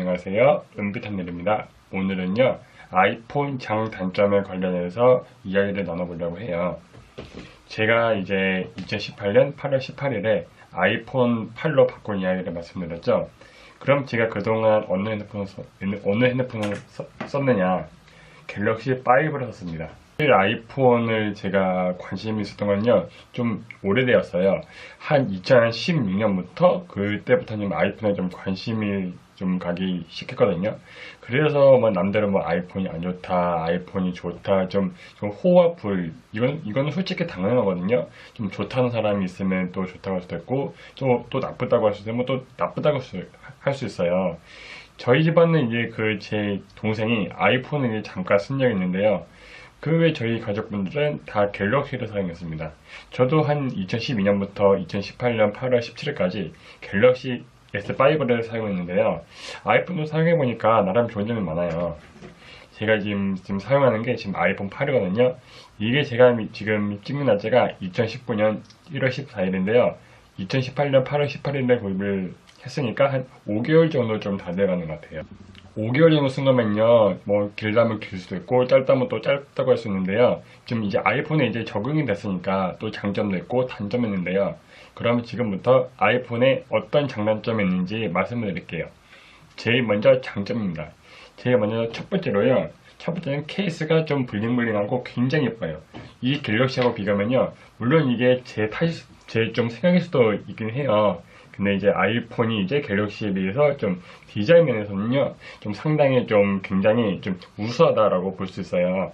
안녕하세요. 은비탄일입니다. 오늘은요, 아이폰 장단점에 관련해서 이야기를 나눠보려고 해요. 제가 이제 2018년 8월 18일에 아이폰 8로 바꾼 이야기를 말씀드렸죠. 그럼 제가 그동안 어느 핸드폰을 썼느냐? 갤럭시 5를 썼습니다. 아이폰을 제가 관심이 있었던 건요, 좀 오래되었어요. 한 2016년부터 그때부터 좀 아이폰에 좀 관심이 좀 가기 시작했거든요. 그래서 뭐 남들은 뭐 아이폰이 안 좋다, 아이폰이 좋다, 좀 호와 불, 이거는 솔직히 당연하거든요. 좀 좋다는 사람이 있으면 또 좋다고 할 수도 있고, 또 나쁘다고 할 수도 있고, 또 나쁘다고 할 수 있어요. 저희 집안은 이제 제 동생이 아이폰을 이제 잠깐 쓴 적이 있는데요. 그 외 저희 가족분들은 다 갤럭시를 사용했습니다. 저도 한 2012년부터 2018년 8월 17일까지 갤럭시 S5를 사용했는데요. 아이폰도 사용해보니까 나름 좋은 점이 많아요. 제가 지금 사용하는 게 지금 아이폰 8이거든요. 이게 제가 지금 찍는 날짜가 2019년 1월 14일인데요. 2018년 8월 18일에 구입을 했으니까 한 5개월 정도 좀 다 돼가는 것 같아요. 5개월 정도 쓴 거면요, 뭐 길다면 길 수도 있고 짧다면 또 짧다고 할 수 있는데요. 지금 이제 아이폰에 이제 적응이 됐으니까 또 장점도 있고 단점이 있는데요. 그러면 지금부터 아이폰에 어떤 장단점이 있는지 말씀을 드릴게요. 제일 먼저 장점입니다. 제일 먼저 첫 번째로요. 첫 번째는 케이스가 좀 블링블링하고 굉장히 예뻐요. 이 갤럭시하고 비교하면요, 물론 이게 제 좀 생각일 수도 있긴 해요. 근데 이제 아이폰이 이제 갤럭시에 비해서 좀 디자인 면에서는요, 좀 상당히 좀 굉장히 좀 우수하다라고 볼 수 있어요.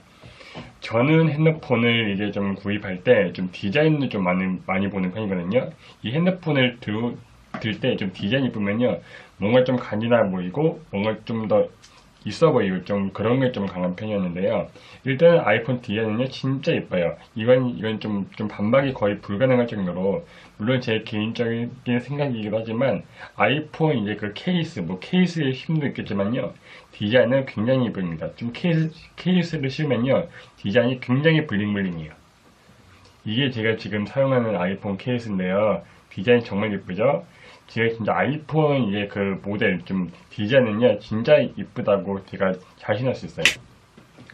저는 핸드폰을 이제 좀 구입할 때 좀 디자인을 좀 많이 보는 편이거든요. 이 핸드폰을 들 때 좀 디자인이 이쁘면요, 뭔가 좀 간지나 보이고, 뭔가 좀 더 있어 보이고, 좀 그런 게 좀 강한 편이었는데요. 일단 아이폰 디자인은요, 진짜 예뻐요. 이건 좀 반박이 거의 불가능할 정도로, 물론 제 개인적인 생각이기도 하지만, 아이폰 이제 그 케이스, 뭐 케이스의 힘도 있겠지만요, 디자인은 굉장히 예쁩니다. 좀 케이스를 씌우면요, 디자인이 굉장히 블링블링해요. 이게 제가 지금 사용하는 아이폰 케이스인데요. 디자인 정말 예쁘죠? 제가 진짜 아이폰 이제 그 모델 좀 디자인은요, 진짜 이쁘다고 제가 자신할 수 있어요.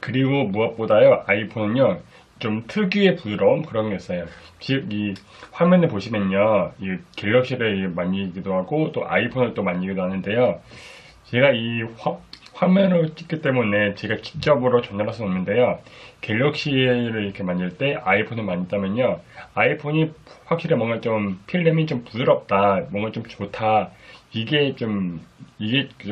그리고 무엇보다요, 아이폰은요, 좀 특유의 부드러움 그런 게 있어요. 즉, 이 화면을 보시면요, 이 갤럭시를 만지기도 하고 또 아이폰을 또 만지기도 하는데요. 제가 이 화면을 찍기 때문에 제가 직접으로 전달할 수는 없는데요. 갤럭시를 이렇게 만질 때 아이폰을 만졌다면요. 아이폰이 확실히 뭔가 좀 필름이 좀 부드럽다, 뭔가 좀 좋다. 이게 좀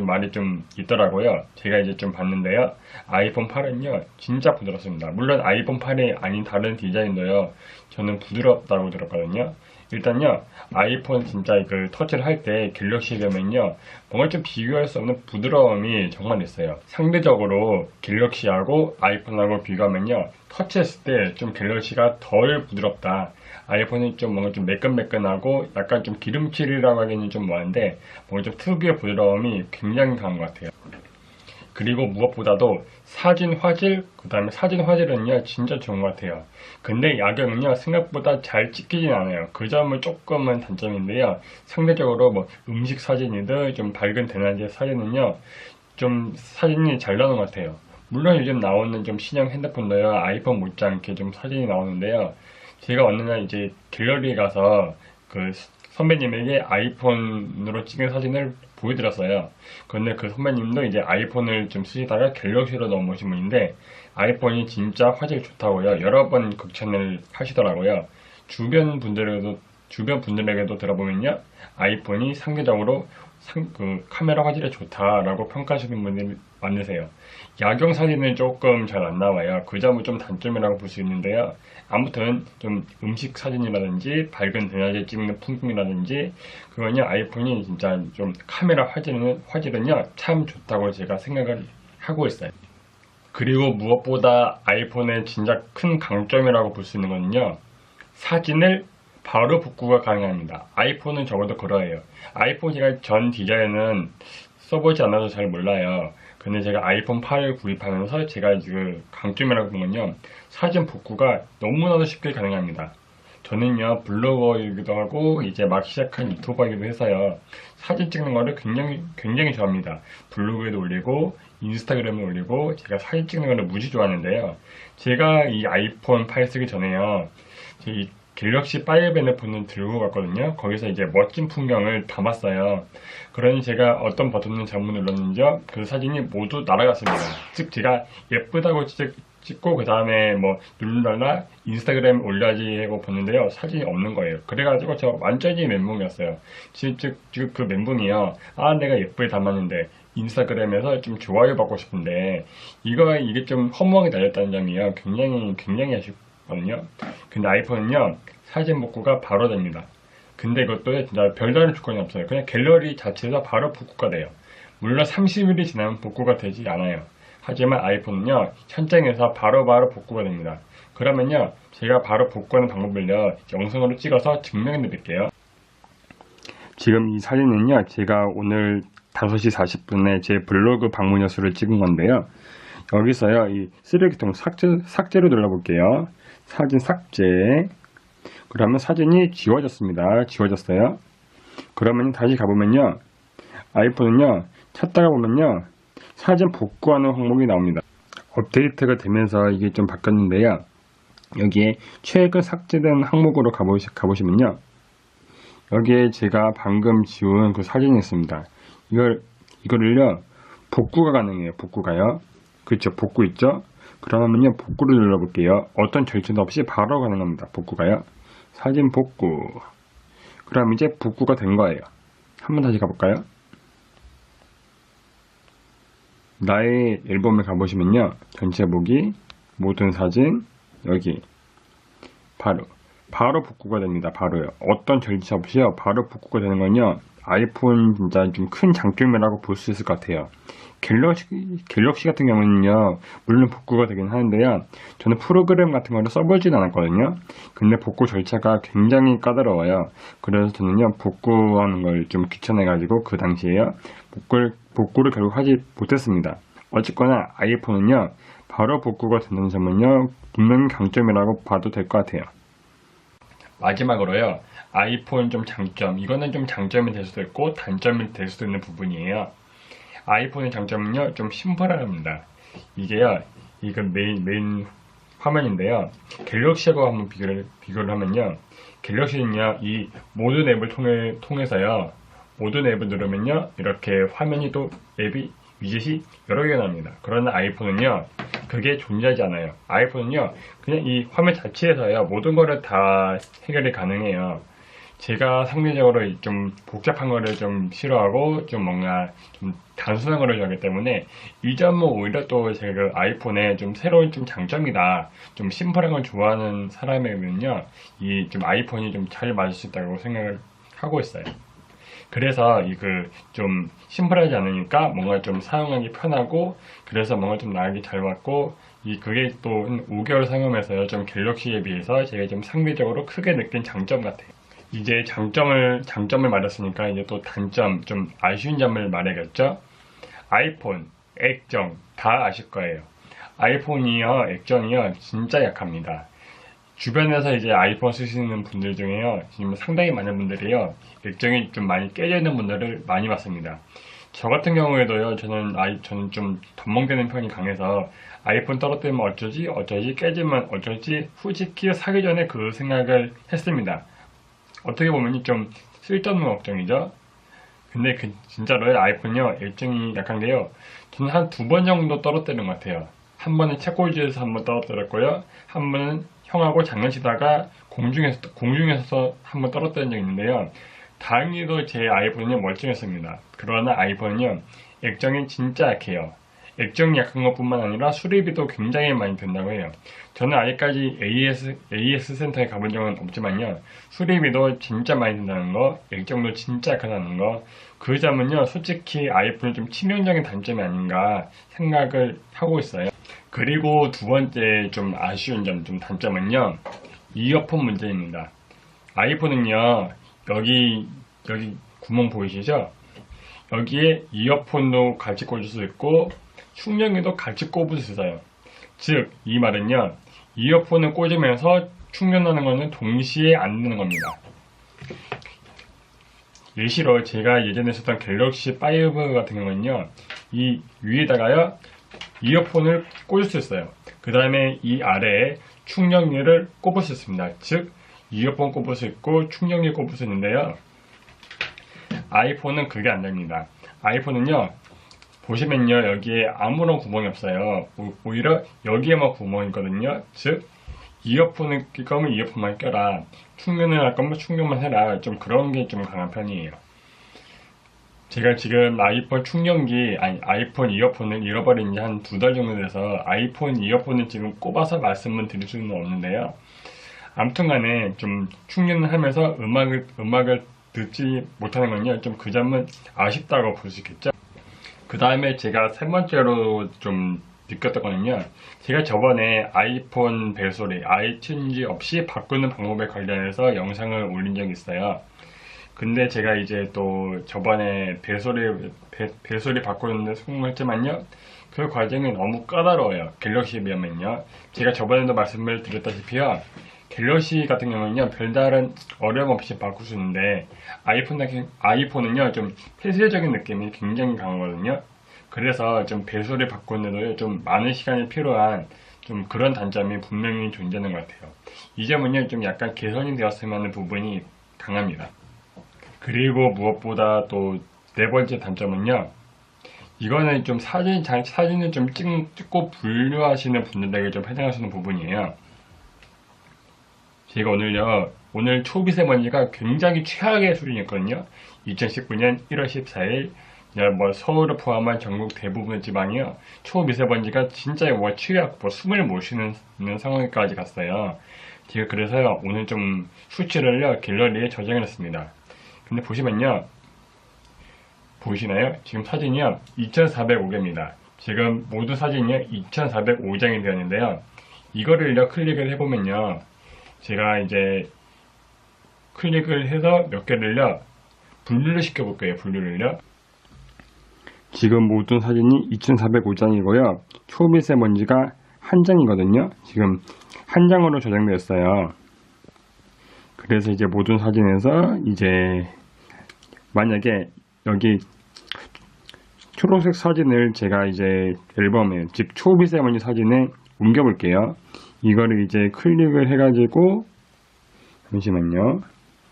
말이 좀 있더라고요. 제가 이제 좀 봤는데요. 아이폰 8은요, 진짜 부드럽습니다. 물론 아이폰 8이 아닌 다른 디자인도요, 저는 부드럽다고 들었거든요. 일단요, 아이폰 진짜 그 터치를 할 때 갤럭시에 비하면요, 뭔가 좀 비교할 수 없는 부드러움이 정말 있어요. 상대적으로 갤럭시하고 아이폰하고 비교하면요, 터치했을 때 좀 갤럭시가 덜 부드럽다. 아이폰이 좀 뭔가 좀 매끈매끈하고 약간 좀 기름칠이라고 하기는 좀 뭐한데, 뭔가 좀 특유의 부드러움이 굉장히 강한 것 같아요. 그리고 무엇보다도 사진 화질, 그 다음에 사진 화질은요, 진짜 좋은 것 같아요. 근데 야경은요, 생각보다 잘 찍히진 않아요. 그 점은 조금은 단점인데요. 상대적으로 뭐 음식 사진이든 좀 밝은 대낮의 사진은요, 좀 사진이 잘 나오는 것 같아요. 물론 요즘 나오는 좀 신형 핸드폰도요, 아이폰 못지않게 좀 사진이 나오는데요. 제가 어느 날 이제 갤러리에 가서 그 선배님에게 아이폰으로 찍은 사진을 보여드렸어요. 그런데 그 선배님도 이제 아이폰을 좀 쓰시다가 갤럭시로 넘어오신 분인데, 아이폰이 진짜 화질이 좋다고요. 여러 번 극찬을 하시더라고요. 주변 분들에게도 들어보면요, 아이폰이 상대적으로 그 카메라 화질이 좋다라고 평가하시는 분들이 많으세요. 야경 사진은 조금 잘 안 나와요. 그 점은 좀 단점이라고 볼 수 있는데요. 아무튼 좀 음식 사진이라든지 밝은 대낮에 찍는 풍경이라든지 그거는요, 아이폰이 진짜 좀 카메라 화질은요, 참 좋다고 제가 생각을 하고 있어요. 그리고 무엇보다 아이폰의 진짜 큰 강점이라고 볼 수 있는 거는요, 사진을 바로 복구가 가능합니다. 아이폰은 적어도 그러해요. 아이폰 제가 전 디자인은 써보지 않아서 잘 몰라요. 근데 제가 아이폰 8을 구입하면서 제가 그 강점이라고 보면요, 사진 복구가 너무나도 쉽게 가능합니다. 저는요, 블로거이기도 하고, 이제 막 시작한 유튜버이기도 해서요, 사진 찍는 거를 굉장히 좋아합니다. 블로그에도 올리고, 인스타그램에 올리고, 제가 사진 찍는 거를 무지 좋아하는데요. 제가 이 아이폰 8 쓰기 전에요, 이 갤럭시 5N을 들고 갔거든요. 거기서 이제 멋진 풍경을 담았어요. 그러니 제가 어떤 버튼을 잘못 눌렀는지요, 그 사진이 모두 날아갔습니다. 즉, 제가 예쁘다고 찍고 그 다음에 뭐 누르다가 인스타그램 올려야지 하고 봤는데요, 사진이 없는 거예요. 그래가지고 저 완전히 멘붕이었어요. 지금 그 멘붕이요, 아 내가 예쁘게 담았는데 인스타그램에서 좀 좋아요 받고 싶은데 이게 좀 허무하게 날렸다는 점이요, 굉장히 아쉽거든요. 근데 아이폰은요, 사진 복구가 바로 됩니다. 근데 이것도 진짜 별다른 조건이 없어요. 그냥 갤러리 자체에서 바로 복구가 돼요. 물론 30일이 지나면 복구가 되지 않아요. 하지만 아이폰은요, 현장에서 바로바로 복구가 됩니다. 그러면요, 제가 바로 복구하는 방법을요, 영상으로 찍어서 증명해 드릴게요. 지금 이 사진은요, 제가 오늘 5시 40분에 제 블로그 방문 횟수를 찍은 건데요. 여기서요, 이 쓰레기통 삭제로 눌러볼게요. 사진 삭제. 그러면 사진이 지워졌어요. 그러면 다시 가보면요, 아이폰은요, 찾다가 보면요, 사진 복구하는 항목이 나옵니다. 업데이트가 되면서 이게 좀 바뀌었는데요, 여기에 최근 삭제된 항목으로 가보시면요, 여기에 제가 방금 지운 그 사진이 있습니다. 이거를요, 복구가 가능해요. 복구가요. 그렇죠. 복구 있죠? 그러면요, 복구를 눌러볼게요. 어떤 절차도 없이 바로 가능합니다. 복구가요. 사진 복구. 그럼 이제 복구가 된 거예요. 한번 다시 가볼까요? 나의 앨범에 가보시면요, 전체 보기, 모든 사진, 여기 바로 복구가 됩니다. 바로요. 어떤 절차 없이요, 바로 복구가 되는 건요, 아이폰 진짜 좀 큰 장점이라고 볼 수 있을 것 같아요. 갤럭시 같은 경우는요, 물론 복구가 되긴 하는데요, 저는 프로그램 같은 거를 써보진 않았거든요. 근데 복구 절차가 굉장히 까다로워요. 그래서 저는요, 복구하는 걸 좀 귀찮아가지고 그 당시에요, 복구를 결국 하지 못했습니다. 어쨌거나 아이폰은요, 바로 복구가 된다는 점은요, 분명히 강점이라고 봐도 될 것 같아요. 마지막으로요, 아이폰 좀 장점, 이거는 좀 장점이 될 수도 있고 단점이 될 수도 있는 부분이에요. 아이폰의 장점은요, 좀 심플합니다. 이게요, 이거 메인 화면인데요, 갤럭시하고 한번 비교를 하면요, 갤럭시는요, 이 모든 앱을 통해서요, 모든 앱을 누르면요, 이렇게 화면이 또 위젯이 여러 개가 납니다. 그러나 아이폰은요, 그게 존재하지 않아요. 아이폰은요, 그냥 이 화면 자체에서요, 모든 거를 다 해결이 가능해요. 제가 상대적으로 좀 복잡한 거를 좀 싫어하고 좀 뭔가 좀 단순한 거를 좋아하기 때문에 이 점은 오히려 또 제가 그 아이폰의 좀 새로운 좀 장점이다. 좀 심플한 걸 좋아하는 사람에게는요, 이 좀 아이폰이 좀 잘 맞을 수 있다고 생각을 하고 있어요. 그래서 좀 심플하지 않으니까 뭔가 좀 사용하기 편하고, 그래서 뭔가 좀 나가기 잘 맞고, 그게 또 5개월 사용하면서요, 좀 갤럭시에 비해서 제가 좀 상대적으로 크게 느낀 장점 같아요. 이제 장점을 말했으니까 이제 또 단점, 좀 아쉬운 점을 말해야겠죠? 아이폰, 액정 다 아실 거예요. 아이폰이요, 액정이요, 진짜 약합니다. 주변에서 이제 아이폰 쓰시는 분들 중에요, 지금 상당히 많은 분들이요, 액정이 좀 많이 깨져 있는 분들을 많이 봤습니다. 저 같은 경우에도요, 저는 좀 덤벙대는 편이 강해서 아이폰 떨어뜨리면 어쩌지 깨지면 어쩌지, 솔직히 사기 전에 그 생각을 했습니다. 어떻게 보면 좀 쓸데없는 걱정이죠. 근데 진짜로요, 아이폰이요, 액정이 약한데요, 저는 한 2번 정도 떨어뜨린 것 같아요. 한 번은 책꽂이에서 한번 떨어뜨렸고요, 한 번은 형하고 장난치다가 공중에서 한번 떨어뜨린 적이 있는데요, 다행히도 제 아이폰은 멀쩡했습니다. 그러나 아이폰은요, 액정이 진짜 약해요. 액정이 약한 것뿐만 아니라 수리비도 굉장히 많이 든다고 해요. 저는 아직까지 AS 센터에 가본 적은 없지만요, 수리비도 진짜 많이 든다는 거, 액정도 진짜 약하다는 거, 그 점은요, 솔직히 아이폰의 좀 치명적인 단점이 아닌가 생각을 하고 있어요. 그리고 두 번째 좀 아쉬운 점, 좀 단점은요, 이어폰 문제입니다. 아이폰은요, 여기 구멍 보이시죠? 여기에 이어폰도 같이 꽂을 수 있고 충전기도 같이 꼽을 수 있어요. 즉, 이 말은요, 이어폰을 꽂으면서 충전하는 거는 동시에 안 되는 겁니다. 예시로 제가 예전에 썼던 갤럭시 5 같은 경우는요, 이 위에다가요 이어폰을 꽂을 수 있어요. 그 다음에 이 아래에 충전기를 꼽을 수 있습니다. 즉 이어폰 꼽을 수 있고 충전기 꼽을 수 있는데요, 아이폰은 그게 안 됩니다. 아이폰은요, 보시면요, 여기에 아무런 구멍이 없어요. 오히려 여기에만 구멍이 있거든요. 즉 이어폰을 낄 거면 이어폰만 껴라, 충전을 할 거면 충전만 해라. 좀 그런 게 좀 강한 편이에요. 제가 지금 아이폰 충전기, 아이폰 이어폰을 잃어버린 지 한 2달 정도 돼서 아이폰 이어폰을 지금 꼽아서 말씀을 드릴 수는 없는데요. 아무튼 간에 좀 충전을 하면서 음악을 듣지 못하는 건요, 좀 그 점은 아쉽다고 볼 수 있겠죠. 그 다음에 제가 세 번째로 좀 느꼈던 거는요, 제가 저번에 아이폰 벨소리, 아이튠즈 없이 바꾸는 방법에 관련해서 영상을 올린 적이 있어요. 근데 제가 이제 또 저번에 벨소리 바꾸는데 성공했지만요, 그 과정이 너무 까다로워요. 갤럭시에 비하면요. 제가 저번에도 말씀을 드렸다시피요, 갤럭시 같은 경우는요, 별다른 어려움 없이 바꿀 수 있는데, 아이폰은요, 좀 폐쇄적인 느낌이 굉장히 강하거든요. 그래서 좀 벨소리 바꾸는데도 좀 많은 시간이 필요한 좀 그런 단점이 분명히 존재하는 것 같아요. 이 점은요, 좀 약간 개선이 되었으면 하는 부분이 강합니다. 그리고 무엇보다 또 네 번째 단점은요, 이거는 좀 사진을 좀 찍고 분류하시는 분들에게 좀 해당하시는 부분이에요. 제가 오늘 초미세먼지가 굉장히 최악의 수준이었거든요. 2019년 1월 14일, 뭐 서울을 포함한 전국 대부분의 지방이요, 초미세먼지가 진짜 최악, 숨을 못 쉬는 상황까지 갔어요. 제가 그래서요, 오늘 좀 수치를요, 갤러리에 저장해놨습니다. 근데 보시나요? 지금 사진이요, 2405개입니다. 지금 모든 사진이요, 2405장이 되었는데요. 이거를요, 클릭을 해보면요, 제가 이제 클릭을 해서 몇 개를요, 분류를 시켜볼게요. 분류를요. 지금 모든 사진이 2405장이고요. 초미세먼지가 한 장이거든요. 지금 한 장으로 저장되었어요. 그래서 이제 모든 사진에서 이제 만약에 여기 초록색 사진을 제가 이제 앨범에, 즉 초미세먼지 사진에 옮겨 볼게요. 이거를 이제 클릭을 해가지고, 잠시만요,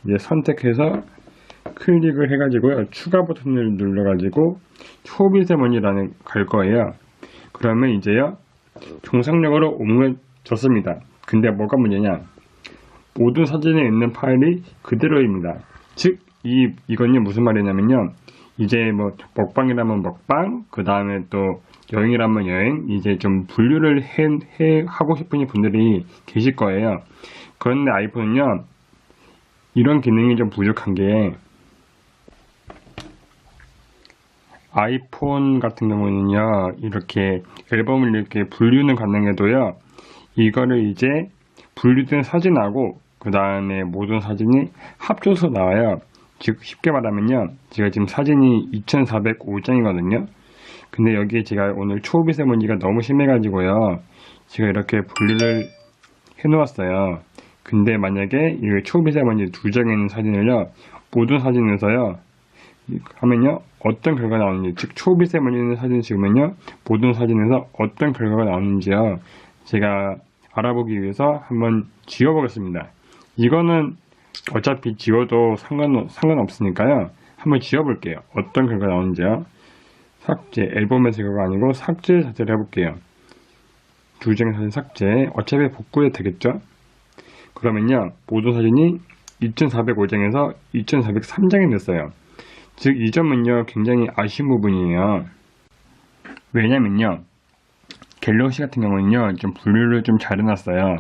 이제 선택해서 클릭을 해가지고요, 추가 버튼을 눌러가지고 초미세먼지라는 갈 거예요. 그러면 이제요, 정상적으로 옮겨졌습니다. 근데 뭐가 문제냐, 모든 사진에 있는 파일이 그대로입니다. 즉 이건요, 무슨 말이냐면요, 이제 뭐 먹방이라면 먹방, 그 다음에 또 여행이라면 여행, 이제 좀 분류를 하고 싶은 분들이 계실 거예요. 그런데 아이폰은요, 이런 기능이 좀 부족한 게, 아이폰 같은 경우는요, 이렇게 앨범을 이렇게 분류는 가능해도요, 이거를 이제 분류된 사진하고 그 다음에 모든 사진이 합쳐서 나와요. 즉 쉽게 말하면요, 제가 지금 사진이 2405장이거든요. 근데 여기에 제가 오늘 초미세먼지가 너무 심해가지고요, 제가 이렇게 분류를 해놓았어요. 근데 만약에 이 초미세먼지 2장에 있는 사진을요, 모든 사진에서요 하면요, 어떤 결과가 나오는지, 즉 초미세먼지 있는 사진 찍으면요, 모든 사진에서 어떤 결과가 나오는지요, 제가 알아보기 위해서 한번 지워보겠습니다. 이거는 어차피 지워도 상관없으니까요, 한번 지워볼게요. 어떤 결과가 나오는지요. 삭제, 앨범에서 결과가 아니고 삭제 자체를 해볼게요. 2장의 사진 삭제, 어차피 복구해도 되겠죠. 그러면요, 모든 사진이 2405장에서 2403장이 됐어요. 즉 이 점은요, 굉장히 아쉬운 부분이에요. 왜냐면요, 갤럭시 같은 경우는요, 좀 분류를 좀 잘 해놨어요.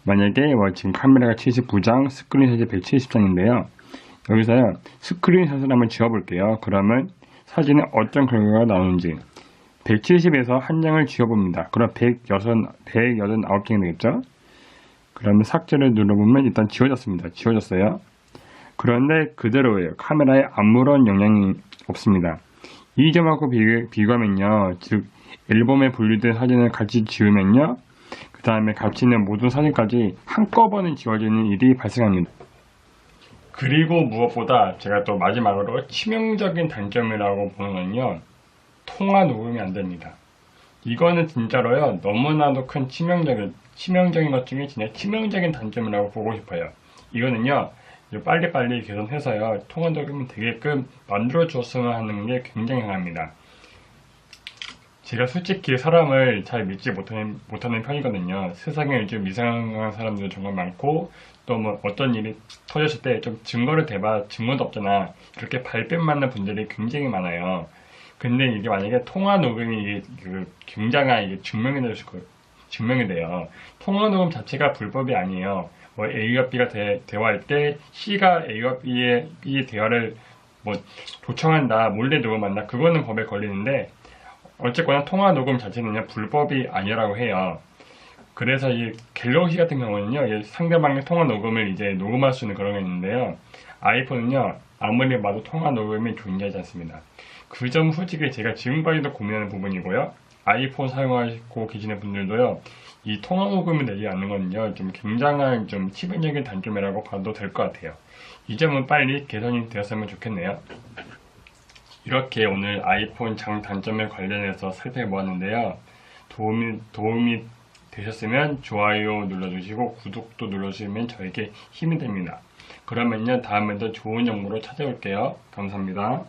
만약에 지금 카메라가 79장, 스크린샷이 170장인데요. 여기서요, 스크린샷을 한번 지워볼게요. 그러면 사진에 어떤 결과가 나오는지, 170에서 한 장을 지워봅니다. 그럼 189장이 되겠죠? 그러면 삭제를 눌러보면 일단 지워졌어요. 그런데 그대로예요. 카메라에 아무런 영향이 없습니다. 이 점하고 비교하면요, 즉 앨범에 분류된 사진을 같이 지우면요, 다음에 가치 있는 모든 사진까지 한꺼번에 지워지는 일이 발생합니다. 그리고 무엇보다 제가 또 마지막으로 치명적인 단점이라고 보는 건요, 통화 녹음이 안 됩니다. 이거는 진짜로요, 너무나도 큰 치명적인 것 중에 진짜 치명적인 단점이라고 보고 싶어요. 이거는요, 빨리빨리 개선해서요, 통화 녹음이 되게끔 만들어 주었으면 하는 게 굉장히 강합니다. 제가 솔직히 사람을 잘 믿지 못하는 편이거든요. 세상에 요즘 이상한 사람들 정말 많고, 또 뭐 어떤 일이 터졌을 때 좀 증거를 대봐, 증거도 없잖아. 이렇게 발뺌 맞는 분들이 굉장히 많아요. 근데 이게 만약에 통화 녹음이 굉장한 증명이 돼요. 통화 녹음 자체가 불법이 아니에요. 뭐 A와 B가 대화할 때 C가 A와 B의 대화를 뭐 도청한다, 몰래 녹음한다, 그거는 법에 걸리는데, 어쨌거나 통화 녹음 자체는 불법이 아니라고 해요. 그래서 이 갤럭시 같은 경우는요, 상대방의 통화 녹음을 이제 녹음할 수 있는 그런 게 있는데요. 아이폰은요, 아무리 봐도 통화 녹음이 존재하지 않습니다. 그 점 솔직히 제가 지금까지도 고민하는 부분이고요. 아이폰 사용하고 계시는 분들도요, 이 통화 녹음을 내지 않는 건요, 좀 굉장한 좀 치명적인 단점이라고 봐도 될 것 같아요. 이 점은 빨리 개선이 되었으면 좋겠네요. 이렇게 오늘 아이폰 장단점에 관련해서 살펴보았는데요. 도움이 되셨으면 좋아요 눌러주시고 구독도 눌러주시면 저에게 힘이 됩니다. 그러면요, 다음에 더 좋은 정보로 찾아올게요. 감사합니다.